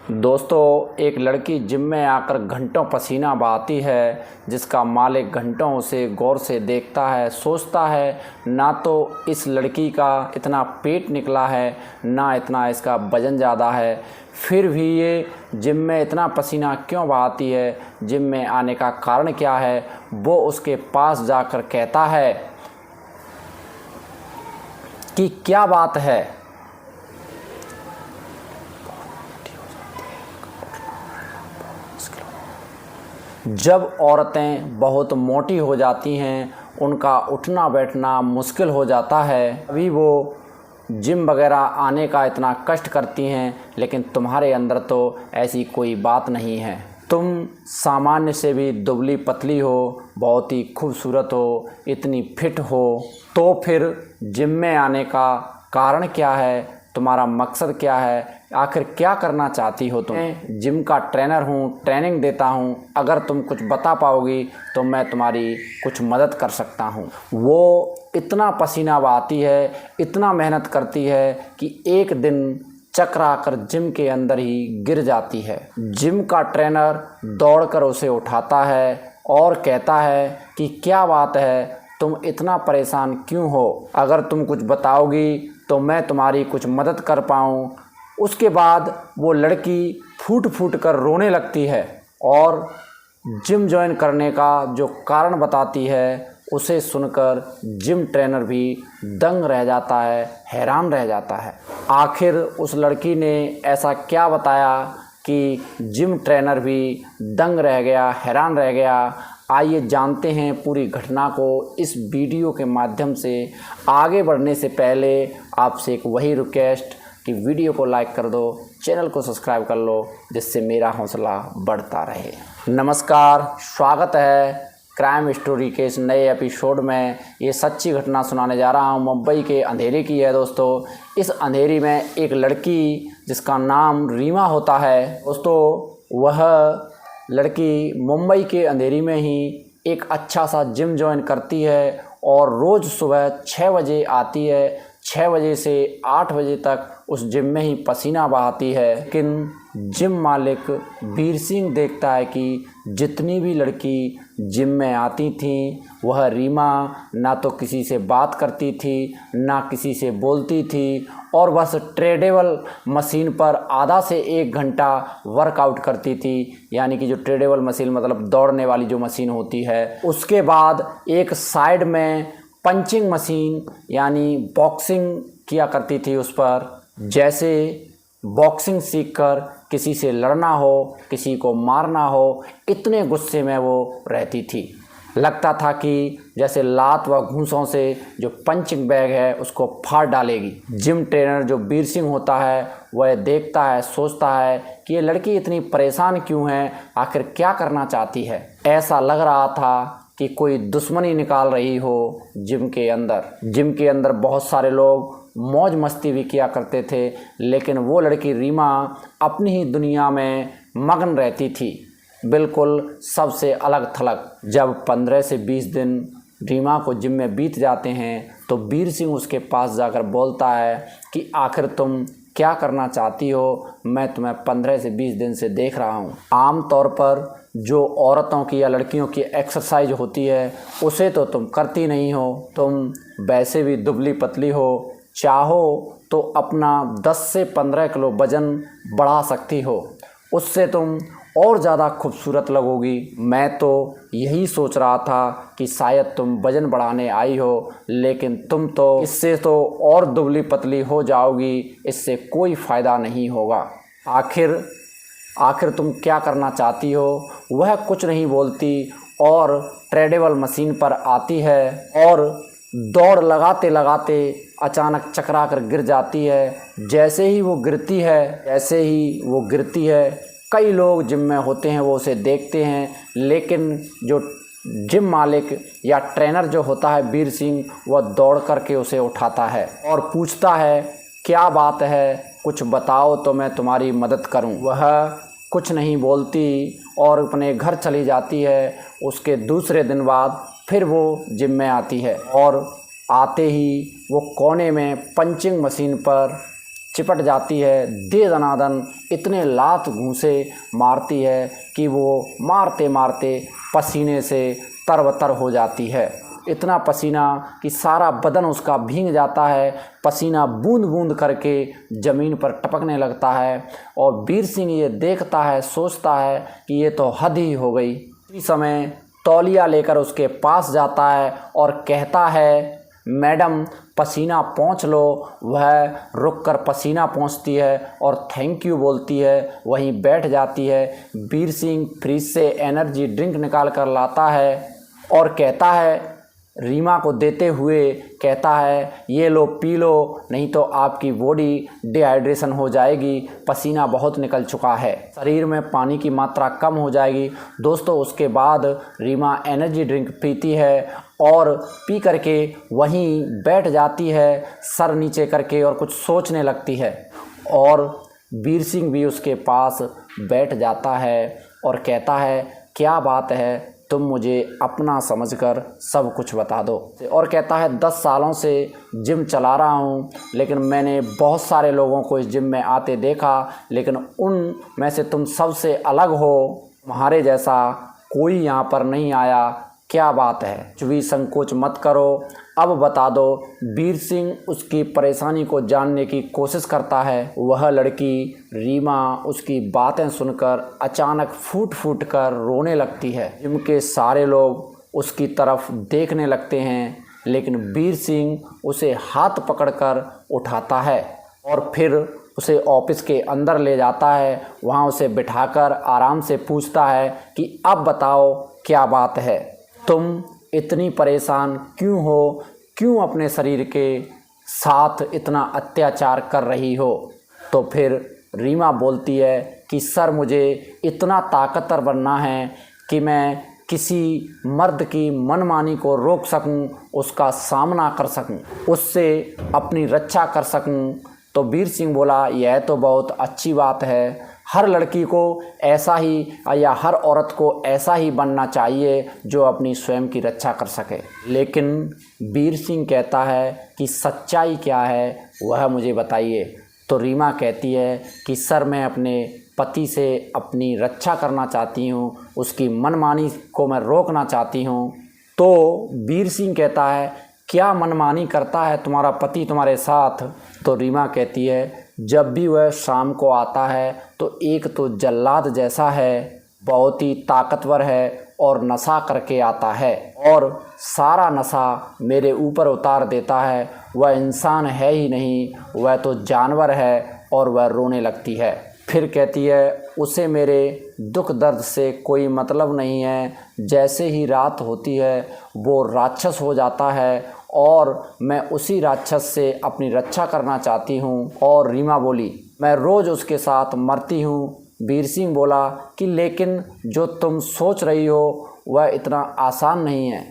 दोस्तों, एक लड़की जिम में आकर घंटों पसीना बहाती है, जिसका मालिक घंटों उसे गौर से देखता है। सोचता है ना तो इस लड़की का इतना पेट निकला है, ना इतना इसका वज़न ज़्यादा है, फिर भी ये जिम में इतना पसीना क्यों बहाती है, जिम में आने का कारण क्या है। वो उसके पास जाकर कहता है कि क्या बात है। जब औरतें बहुत मोटी हो जाती हैं, उनका उठना बैठना मुश्किल हो जाता है, अभी वो जिम वगैरह आने का इतना कष्ट करती हैं, लेकिन तुम्हारे अंदर तो ऐसी कोई बात नहीं है। तुम सामान्य से भी दुबली पतली हो, बहुत ही खूबसूरत हो, इतनी फिट हो, तो फिर जिम में आने का कारण क्या है, तुम्हारा मकसद क्या है, आखिर क्या करना चाहती हो तुम। मैं जिम का ट्रेनर हूँ, ट्रेनिंग देता हूँ। अगर तुम कुछ बता पाओगी तो मैं तुम्हारी कुछ मदद कर सकता हूँ। वो इतना पसीना बहाती है, इतना मेहनत करती है कि एक दिन चकरा कर जिम के अंदर ही गिर जाती है। जिम का ट्रेनर दौड़कर उसे उठाता है और कहता है कि क्या बात है, तुम इतना परेशान क्यों हो। अगर तुम कुछ बताओगी तो मैं तुम्हारी कुछ मदद कर पाऊँ। उसके बाद वो लड़की फूट फूट कर रोने लगती है और जिम ज्वाइन करने का जो कारण बताती है, उसे सुनकर जिम ट्रेनर भी दंग रह जाता है, हैरान रह जाता है। आखिर उस लड़की ने ऐसा क्या बताया कि जिम ट्रेनर भी दंग रह गया, हैरान रह गया। आइए जानते हैं पूरी घटना को इस वीडियो के माध्यम से। आगे बढ़ने से पहले आपसे एक वही रिक्वेस्ट कि वीडियो को लाइक कर दो, चैनल को सब्सक्राइब कर लो, जिससे मेरा हौसला बढ़ता रहे। नमस्कार, स्वागत है क्राइम स्टोरी के इस नए एपिसोड में। ये सच्ची घटना सुनाने जा रहा हूँ, मुंबई के अंधेरी की है दोस्तों। इस अंधेरी में एक लड़की जिसका नाम रीमा होता है दोस्तों, वह लड़की मुंबई के अंधेरी में ही एक अच्छा सा जिम ज्वाइन करती है और रोज़ सुबह 6 बजे आती है। 6 बजे से 8 बजे तक उस जिम में ही पसीना बहाती है। लेकिन जिम मालिक वीर सिंह देखता है कि जितनी भी लड़की जिम में आती थी, वह रीमा ना तो किसी से बात करती थी, ना किसी से बोलती थी, और बस ट्रेडेबल मशीन पर आधा से 1 घंटा वर्कआउट करती थी। यानी कि जो ट्रेडेबल मशीन मतलब दौड़ने वाली जो मशीन होती है, उसके बाद एक साइड में पंचिंग मशीन यानी बॉक्सिंग किया करती थी उस पर। जैसे बॉक्सिंग सीखकर किसी से लड़ना हो, किसी को मारना हो, इतने गुस्से में वो रहती थी। लगता था कि जैसे लात व घूंसों से जो पंचिंग बैग है उसको फाड़ डालेगी। जिम ट्रेनर जो वीर सिंह होता है, वह देखता है, सोचता है कि ये लड़की इतनी परेशान क्यों है, आखिर क्या करना चाहती है। ऐसा लग रहा था कि कोई दुश्मनी निकाल रही हो जिम के अंदर। जिम के अंदर बहुत सारे लोग मौज मस्ती भी किया करते थे, लेकिन वो लड़की रीमा अपनी ही दुनिया में मगन रहती थी, बिल्कुल सबसे अलग थलग। जब 15 से 20 दिन रीमा को जिम में बीत जाते हैं, तो वीर सिंह उसके पास जाकर बोलता है कि आखिर तुम क्या करना चाहती हो, मैं तुम्हें 15 से 20 दिन से देख रहा हूँ। आम तौर पर जो औरतों की या लड़कियों की एक्सरसाइज होती है, उसे तो तुम करती नहीं हो। तुम वैसे भी दुबली पतली हो, चाहो तो अपना 10 से 15 किलो वज़न बढ़ा सकती हो, उससे तुम और ज़्यादा खूबसूरत लगोगी। मैं तो यही सोच रहा था कि शायद तुम वज़न बढ़ाने आई हो, लेकिन तुम तो इससे तो और दुबली पतली हो जाओगी, इससे कोई फ़ायदा नहीं होगा। आखिर तुम क्या करना चाहती हो। वह कुछ नहीं बोलती और ट्रेडेबल मशीन पर आती है और दौड़ लगाते लगाते अचानक चकरा कर गिर जाती है। जैसे ही वो गिरती है, कई लोग जिम में होते हैं, वो उसे देखते हैं, लेकिन जो जिम मालिक या ट्रेनर जो होता है वीर सिंह, वह दौड़ करके उसे उठाता है और पूछता है क्या बात है, कुछ बताओ तो मैं तुम्हारी मदद करूं। वह कुछ नहीं बोलती और अपने घर चली जाती है। उसके दूसरे दिन बाद फिर वो जिम में आती है और आते ही वो कोने में पंचिंग मशीन पर चिपट जाती है। दे दनादन इतने लात घूंसे मारती है कि वो मारते मारते पसीने से तरबतर हो जाती है। इतना पसीना कि सारा बदन उसका भीग जाता है। पसीना बूंद बूंद करके ज़मीन पर टपकने लगता है और वीर सिंह ये देखता है, सोचता है कि ये तो हद ही हो गई। इस समय तौलिया लेकर उसके पास जाता है और कहता है, मैडम पसीना पोंछ लो। वह रुक कर पसीना पोंछती है और थैंक यू बोलती है, वहीं बैठ जाती है। वीर सिंह फ्रिज से एनर्जी ड्रिंक निकाल कर लाता है और कहता है, रीमा को देते हुए कहता है, ये लो पी लो, नहीं तो आपकी बॉडी डिहाइड्रेशन हो जाएगी, पसीना बहुत निकल चुका है, शरीर में पानी की मात्रा कम हो जाएगी। दोस्तों उसके बाद रीमा एनर्जी ड्रिंक पीती है और पी करके वहीं बैठ जाती है सर नीचे करके और कुछ सोचने लगती है। और वीर सिंह भी उसके पास बैठ जाता है और कहता है, क्या बात है, तुम मुझे अपना समझकर सब कुछ बता दो। और कहता है, 10 सालों से जिम चला रहा हूँ, लेकिन मैंने बहुत सारे लोगों को इस जिम में आते देखा, लेकिन उन में से तुम सबसे अलग हो। तुम्हारे जैसा कोई यहाँ पर नहीं आया, क्या बात है, कुछ भी संकोच मत करो, अब बता दो। वीर सिंह उसकी परेशानी को जानने की कोशिश करता है। वह लड़की रीमा उसकी बातें सुनकर अचानक फूट फूट कर रोने लगती है। जिम के सारे लोग उसकी तरफ देखने लगते हैं, लेकिन वीर सिंह उसे हाथ पकड़कर उठाता है और फिर उसे ऑफिस के अंदर ले जाता है। वहाँ उसे बिठाकर आराम से पूछता है कि अब बताओ क्या बात है, तुम इतनी परेशान क्यों हो, क्यों अपने शरीर के साथ इतना अत्याचार कर रही हो। तो फिर रीमा बोलती है कि सर मुझे इतना ताकतवर बनना है कि मैं किसी मर्द की मनमानी को रोक सकूं, उसका सामना कर सकूं, उससे अपनी रक्षा कर सकूं। तो वीर सिंह बोला, यह तो बहुत अच्छी बात है, हर लड़की को ऐसा ही या हर औरत को ऐसा ही बनना चाहिए जो अपनी स्वयं की रक्षा कर सके। लेकिन वीर सिंह कहता है कि सच्चाई क्या है वह मुझे बताइए। तो रीमा कहती है कि सर मैं अपने पति से अपनी रक्षा करना चाहती हूँ, उसकी मनमानी को मैं रोकना चाहती हूँ। तो वीर सिंह कहता है, क्या मनमानी करता है तुम्हारा पति तुम्हारे साथ। तो रीमा कहती है, जब भी वह शाम को आता है तो एक तो जल्लाद जैसा है, बहुत ही ताकतवर है और नशा करके आता है और सारा नशा मेरे ऊपर उतार देता है। वह इंसान है ही नहीं, वह तो जानवर है। और वह रोने लगती है। फिर कहती है, उसे मेरे दुख दर्द से कोई मतलब नहीं है, जैसे ही रात होती है वो राक्षस हो जाता है और मैं उसी राक्षस से अपनी रक्षा करना चाहती हूँ। और रीमा बोली, मैं रोज़ उसके साथ मरती हूँ। वीर सिंह बोला कि लेकिन जो तुम सोच रही हो वह इतना आसान नहीं है,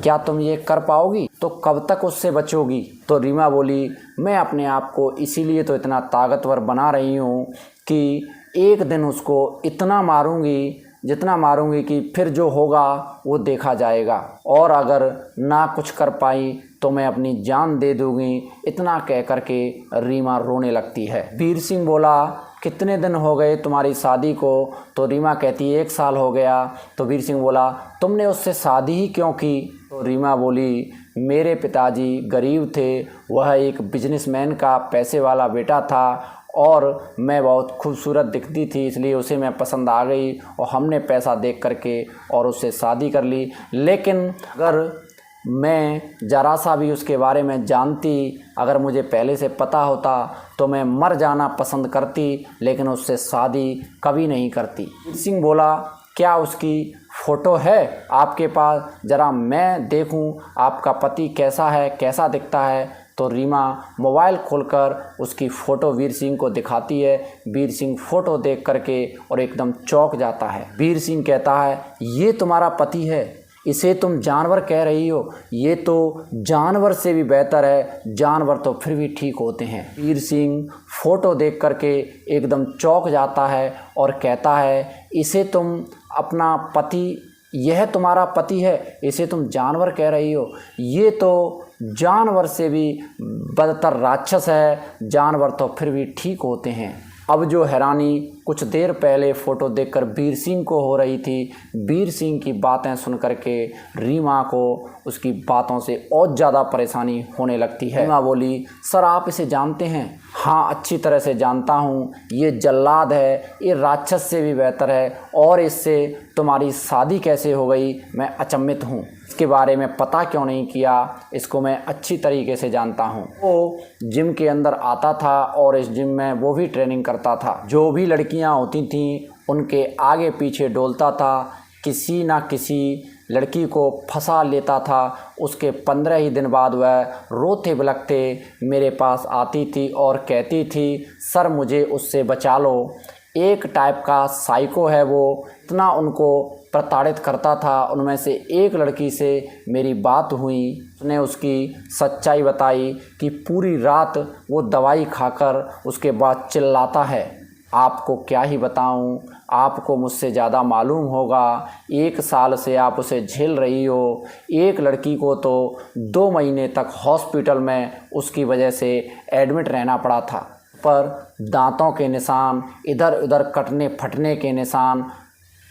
क्या तुम ये कर पाओगी, तो कब तक उससे बचोगी। तो रीमा बोली, मैं अपने आप को इसीलिए तो इतना ताकतवर बना रही हूँ कि एक दिन उसको इतना मारूंगी, जितना मारूंगी कि फिर जो होगा वो देखा जाएगा, और अगर ना कुछ कर पाई तो मैं अपनी जान दे दूंगी। इतना कह कर के रीमा रोने लगती है। वीर सिंह बोला, कितने दिन हो गए तुम्हारी शादी को। तो रीमा कहती है, 1 साल हो गया। तो वीर सिंह बोला, तुमने उससे शादी ही क्यों की। तो रीमा बोली, मेरे पिताजी गरीब थे, वह एक बिजनेसमैन का पैसे वाला बेटा था और मैं बहुत खूबसूरत दिखती थी, इसलिए उसे मैं पसंद आ गई और हमने पैसा देख करके और उससे शादी कर ली। लेकिन अगर मैं ज़रा सा भी उसके बारे में जानती, अगर मुझे पहले से पता होता तो मैं मर जाना पसंद करती, लेकिन उससे शादी कभी नहीं करती। वीर सिंह बोला, क्या उसकी फ़ोटो है आपके पास, ज़रा मैं देखूं आपका पति कैसा है, कैसा दिखता है। तो रीमा मोबाइल खोलकर उसकी फ़ोटो वीर सिंह को दिखाती है। वीर सिंह फ़ोटो देख करके और एकदम चौंक जाता है। वीर सिंह कहता है, ये तुम्हारा पति है, इसे तुम जानवर कह रही हो, ये तो जानवर से भी बेहतर है, जानवर तो फिर भी ठीक होते हैं। वीर सिंह फ़ोटो देख करके एकदम चौंक जाता है और कहता है, इसे तुम अपना पति यह तुम्हारा पति है, इसे तुम जानवर कह रही हो? ये तो जानवर से भी बदतर राक्षस है। जानवर तो फिर भी ठीक होते हैं। अब जो हैरानी कुछ देर पहले फ़ोटो देखकर वीर सिंह को हो रही थी, वीर सिंह की बातें सुन कर के रीमा को उसकी बातों से और ज़्यादा परेशानी होने लगती है। रीमा बोली, सर आप इसे जानते हैं? हाँ, अच्छी तरह से जानता हूँ। ये जल्लाद है, ये राक्षस से भी बेहतर है, और इससे तुम्हारी शादी कैसे हो गई मैं अचंभित हूँ। इसके बारे में पता क्यों नहीं किया, इसको मैं अच्छी तरीके से जानता हूँ। वो जिम के अंदर आता था और इस जिम में वो भी ट्रेनिंग करता था। जो भी लड़कियाँ होती थीं उनके आगे पीछे डोलता था, किसी ना किसी लड़की को फंसा लेता था। उसके 15 ही दिन बाद वह रोते बिलखते मेरे पास आती थी और कहती थी, सर मुझे उससे बचा लो। एक टाइप का साइको है वो, इतना उनको प्रताड़ित करता था। उनमें से एक लड़की से मेरी बात हुई, उसने उसकी सच्चाई बताई कि पूरी रात वो दवाई खाकर उसके बाद चिल्लाता है। आपको क्या ही बताऊं, आपको मुझसे ज़्यादा मालूम होगा। 1 साल से आप उसे झेल रही हो। एक लड़की को तो 2 महीने तक हॉस्पिटल में उसकी वजह से एडमिट रहना पड़ा था। पर दांतों के निशान, इधर उधर कटने फटने के निशान,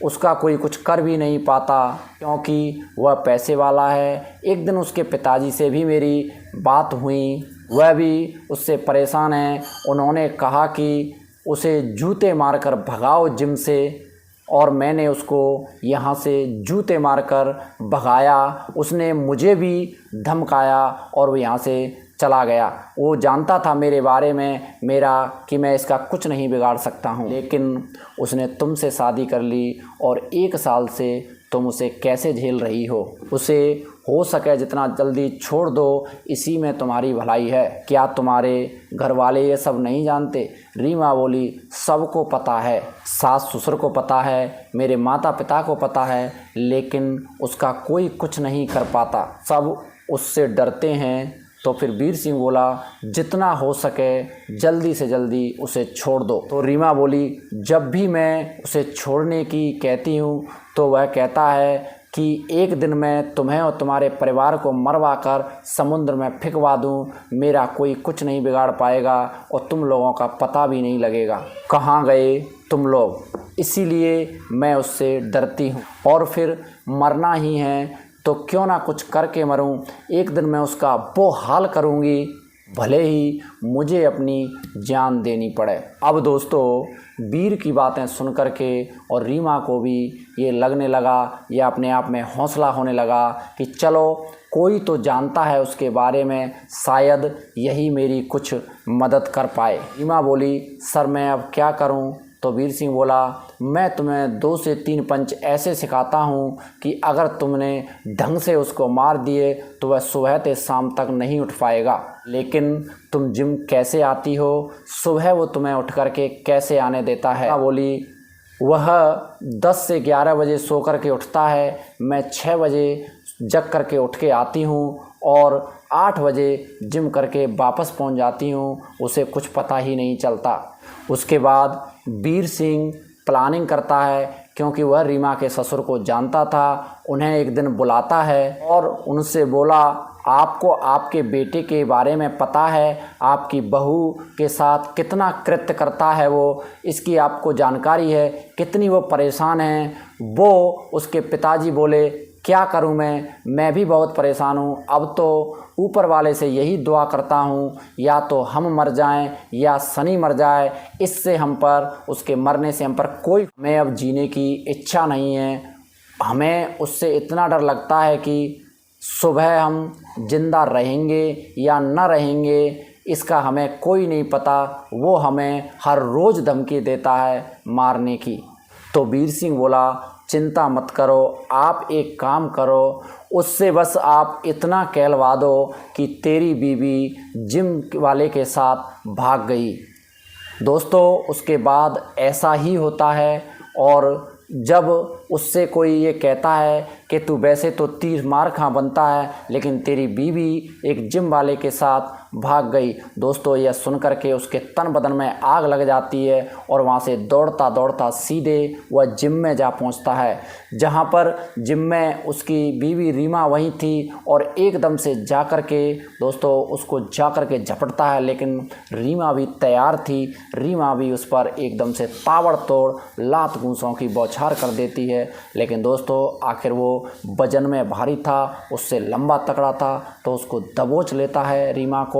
उसका कोई कुछ कर भी नहीं पाता क्योंकि वह पैसे वाला है। एक दिन उसके पिताजी से भी मेरी बात हुई, वह भी उससे परेशान हैं। उन्होंने कहा कि उसे जूते मारकर भगाओ जिम से, और मैंने उसको यहाँ से जूते मारकर भगाया। उसने मुझे भी धमकाया और वो यहाँ से चला गया। वो जानता था मेरे बारे में कि मैं इसका कुछ नहीं बिगाड़ सकता हूँ, लेकिन उसने तुमसे शादी कर ली और 1 साल से तुम उसे कैसे झेल रही हो? उसे हो सके जितना जल्दी छोड़ दो, इसी में तुम्हारी भलाई है। क्या तुम्हारे घर वाले ये सब नहीं जानते? रीमा बोली, सबको पता है, सास ससुर को पता है, मेरे माता पिता को पता है, लेकिन उसका कोई कुछ नहीं कर पाता। सब उससे डरते हैं। तो फिर वीर सिंह बोला, जितना हो सके जल्दी से जल्दी उसे छोड़ दो। तो रीमा बोली, जब भी मैं उसे छोड़ने की कहती हूँ तो वह कहता है कि एक दिन मैं तुम्हें और तुम्हारे परिवार को मरवा कर समुद्र में फेंकवा दूँ, मेरा कोई कुछ नहीं बिगाड़ पाएगा और तुम लोगों का पता भी नहीं लगेगा कहाँ गए तुम लोग। इसीलिए मैं उससे डरती हूँ, और फिर मरना ही है तो क्यों ना कुछ करके मरूं। एक दिन मैं उसका वो हाल करूंगी, भले ही मुझे अपनी जान देनी पड़े। अब दोस्तों, वीर की बातें सुन कर के और रीमा को भी ये लगने लगा, या अपने आप में हौसला होने लगा कि चलो कोई तो जानता है उसके बारे में, शायद यही मेरी कुछ मदद कर पाए। रीमा बोली, सर मैं अब क्या करूं? तो वीर सिंह बोला, मैं तुम्हें 2 से 3 पंच ऐसे सिखाता हूँ कि अगर तुमने ढंग से उसको मार दिए तो वह सुबह से शाम तक नहीं उठ पाएगा। लेकिन तुम जिम कैसे आती हो? सुबह वो तुम्हें उठ कर के कैसे आने देता है? बोली, वह 10 से 11 बजे सो कर के उठता है, मैं 6 बजे जग कर के उठ के आती हूँ और 8 बजे जिम करके वापस पहुँच जाती हूँ, उसे कुछ पता ही नहीं चलता। उसके बाद वीर सिंह प्लानिंग करता है, क्योंकि वह रीमा के ससुर को जानता था। उन्हें एक दिन बुलाता है और उनसे बोला, आपको आपके बेटे के बारे में पता है? आपकी बहू के साथ कितना कृत्य करता है वो, इसकी आपको जानकारी है? कितनी वो परेशान है? वो उसके पिताजी बोले, क्या करूं मैं भी बहुत परेशान हूं। अब तो ऊपर वाले से यही दुआ करता हूं, या तो हम मर जाएं या शनि मर जाए, इससे हम पर, उसके मरने से हम पर कोई, हमें अब जीने की इच्छा नहीं है। हमें उससे इतना डर लगता है कि सुबह हम जिंदा रहेंगे या न रहेंगे, इसका हमें कोई नहीं पता। वो हमें हर रोज़ धमकी देता है मारने की। तो वीर सिंह बोला, चिंता मत करो, आप एक काम करो, उससे बस आप इतना कहलवा दो कि तेरी बीवी जिम वाले के साथ भाग गई। दोस्तों, उसके बाद ऐसा ही होता है। और जब उससे कोई ये कहता है कि तू वैसे तो 30 मार खा बनता है, लेकिन तेरी बीवी एक जिम वाले के साथ भाग गई। दोस्तों यह सुनकर के उसके तन बदन में आग लग जाती है और वहाँ से दौड़ता दौड़ता सीधे वह जिम में जा पहुँचता है, जहाँ पर जिम में उसकी बीवी रीमा वहीं थी और एकदम से जा कर के दोस्तों उसको जा कर के झपटता है। लेकिन रीमा भी तैयार थी, रीमा भी उस पर एकदम से ताबड़तोड़ लात घूंसों की बौछार कर देती है। लेकिन दोस्तों आखिर वो वजन में भारी था, उससे लंबा तगड़ा था, तो उसको दबोच लेता है रीमा को।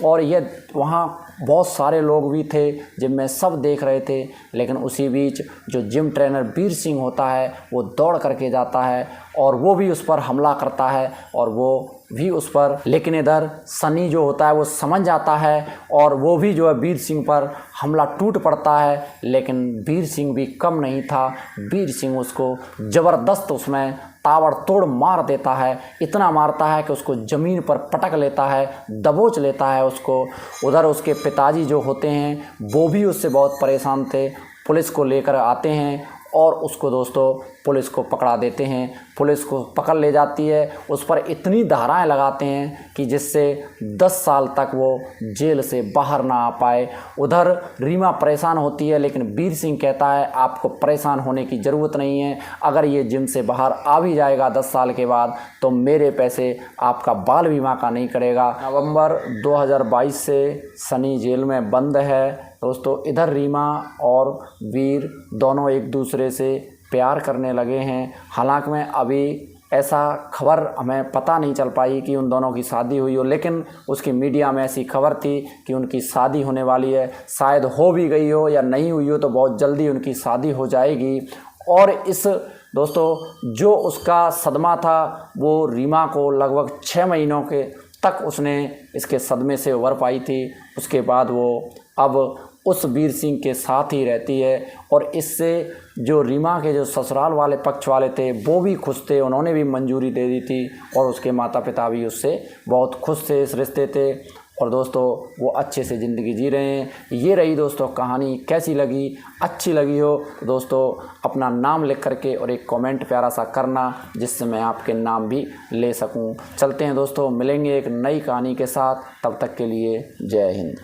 और ये वहाँ बहुत सारे लोग भी थे जिम में, सब देख रहे थे। लेकिन उसी बीच जो जिम ट्रेनर वीर सिंह होता है वो दौड़ करके जाता है और वो भी उस पर हमला करता है और वो भी उस पर, लेकिन इधर सनी जो होता है वो समझ जाता है और वो भी जो है वीर सिंह पर हमला टूट पड़ता है। लेकिन वीर सिंह भी कम नहीं था, वीर सिंह उसको ज़बरदस्त उसमें ताबड़तोड़ मार देता है, इतना मारता है कि उसको ज़मीन पर पटक लेता है, दबोच लेता है उसको। उधर उसके पिताजी जो होते हैं वो भी उससे बहुत परेशान थे, पुलिस को लेकर आते हैं और उसको दोस्तों पुलिस को पकड़ा देते हैं। पुलिस को पकड़ ले जाती है, उस पर इतनी धाराएं लगाते हैं कि जिससे 10 साल तक वो जेल से बाहर ना आ पाए। उधर रीमा परेशान होती है, लेकिन वीर सिंह कहता है आपको परेशान होने की ज़रूरत नहीं है, अगर ये जिम से बाहर आ भी जाएगा 10 साल के बाद तो मेरे पैसे आपका बाल बीमा का नहीं करेगा। नवंबर 2022 से सनी जेल में बंद है। दोस्तों इधर रीमा और वीर दोनों एक दूसरे से प्यार करने लगे हैं। हालांकि में अभी ऐसा खबर हमें पता नहीं चल पाई कि उन दोनों की शादी हुई हो, लेकिन उसकी मीडिया में ऐसी खबर थी कि उनकी शादी होने वाली है। शायद हो भी गई हो या नहीं हुई हो तो बहुत जल्दी उनकी शादी हो जाएगी। और इस दोस्तों जो उसका सदमा था वो रीमा को लगभग 6 महीनों के तक उसने इसके सदमे से उबर पाई थी। उसके बाद वो अब उस वीर सिंह के साथ ही रहती है और इससे जो रीमा के जो ससुराल वाले पक्ष वाले थे वो भी खुश थे, उन्होंने भी मंजूरी दे दी थी और उसके माता पिता भी उससे बहुत खुश थे, इस रिश्ते थे। और दोस्तों वो अच्छे से ज़िंदगी जी रहे हैं। ये रही दोस्तों कहानी, कैसी लगी? अच्छी लगी हो तो दोस्तों अपना नाम लिख करके और एक कमेंट प्यारा सा करना, जिससे मैं आपके नाम भी ले सकूं। चलते हैं दोस्तों, मिलेंगे एक नई कहानी के साथ, तब तक के लिए जय हिंद।